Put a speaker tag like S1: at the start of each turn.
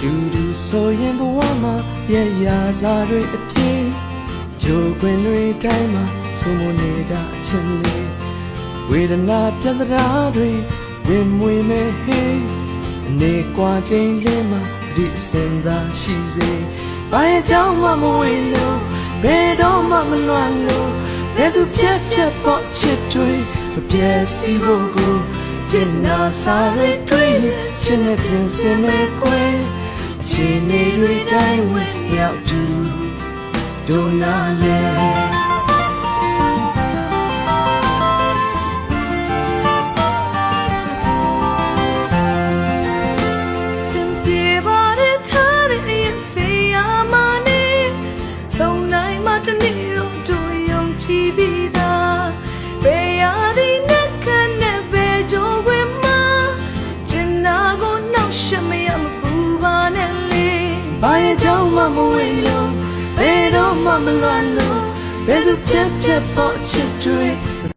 S1: တူတူဆိုရင်ဘဝမှာရဲ့ရာစားတွေအပြည့်ဂျိုးခွင်တွေတိုင်းမှာစုံမနေတာအချင်းလေးဝေဒနာပြဿနာတွေဝင်မွေမဲ့ဟေးအနေကွာခြင်းလေးမှာဒီစင်သာရှိစေဘာရဲ့ကြောင့်မှမဝေလို့ဘယ်တော့မှမလွမ်းလို့ဘယ်သူပြတ်ပြတ်ပေါ့ချစ်တွေမပြည့်စီဖို့ကိုတင်နာစားရတွေ့ရှင်နဲ့ပြင်စင်မဲ့ခွဲအချိန်တွေတိုင်းဝင်ရောက်တူဒိုနာလေဘာရဲ့ကြောင့်မှမဝေလို့ဘယ်တော့မှမလွမ်းလို့ဘယ်သူပြတ်ပြတ်ပေါ့ချစ်တွေ